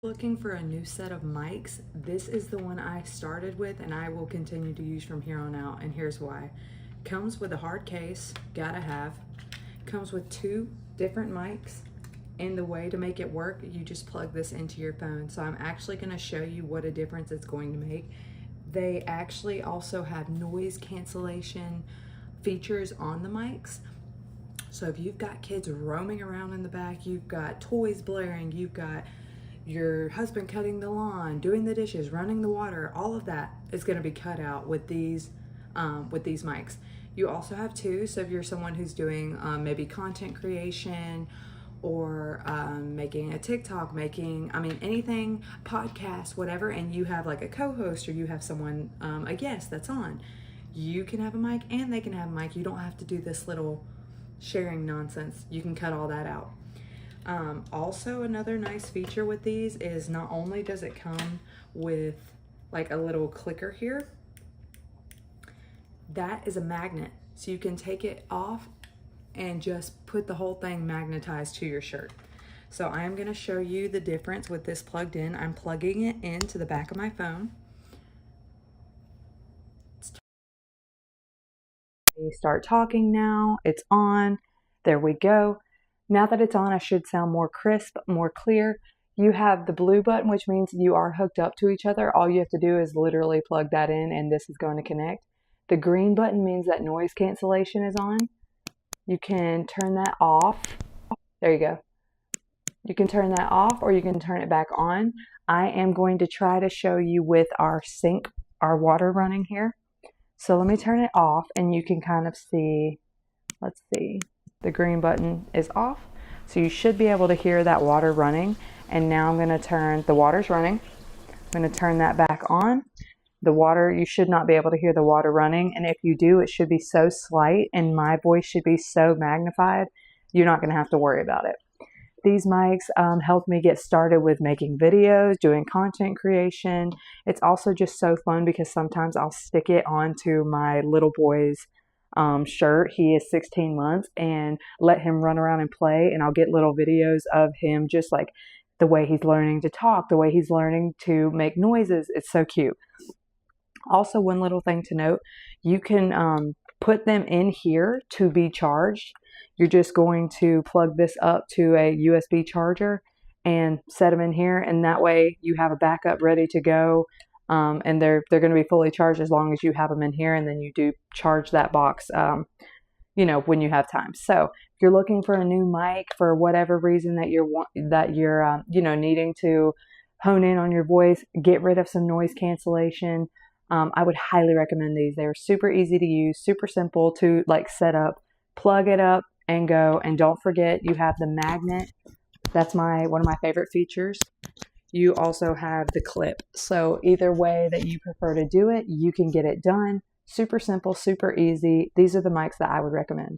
Looking for a new set of mics, this is the one I started with and I will continue to use from here on out, and here's why. Comes with a hard case, gotta have. Comes with two different mics, and the way to make it work, you just plug this into your phone. So I'm actually gonna show you what a difference it's going to make. They actually also have noise cancellation features on the mics. So if you've got kids roaming around in the back, you've got toys blaring, you've got your husband cutting the lawn, doing the dishes, running the water, all of that is going to be cut out with these mics. You also have two, so if you're someone who's doing maybe content creation or making a TikTok, anything, podcast, whatever, and you have like a co-host or you have someone, a guest that's on, you can have a mic and they can have a mic. You don't have to do this little sharing nonsense. You can cut all that out. Also, another nice feature with these is not only does it come with like a little clicker here, that is a magnet. So you can take it off and just put the whole thing magnetized to your shirt. So I am going to show you the difference with this plugged in. I'm plugging it into the back of my phone. Start talking now. It's on. There we go. Now that it's on, I should sound more crisp, more clear. You have the blue button, which means you are hooked up to each other. All you have to do is literally plug that in and this is going to connect. The green button means that noise cancellation is on. You can turn that off. There you go. You can turn that off or you can turn it back on. I am going to try to show you with our sink, our water running here. So let me turn it off and you can kind of see, let's see. The green button is off, so you should be able to hear that water running. And now I'm going to turn, the water's running. I'm going to turn that back on. The water, you should not be able to hear the water running, and if you do, it should be so slight and my voice should be so magnified, you're not going to have to worry about it. These mics helped me get started with making videos, doing content creation. It's also just so fun because sometimes I'll stick it onto my little boy's shirt. He is 16 months, and let him run around and play, and I'll get little videos of him just like the way he's learning to talk, the way he's learning to make noises. It's so cute. Also, one little thing to note, you can put them in here to be charged. You're just going to plug this up to a USB charger and set them in here, and that way you have a backup ready to go. And they're going to be fully charged as long as you have them in here, and then you do charge that box, when you have time. So if you're looking for a new mic for whatever reason that you're needing to hone in on your voice, get rid of some noise cancellation, I would highly recommend these. They're super easy to use, super simple to like set up, plug it up and go. And don't forget, you have the magnet. That's one of my favorite features. You also have the clip. So either way that you prefer to do it, you can get it done. Super simple, super easy. These are the mics that I would recommend.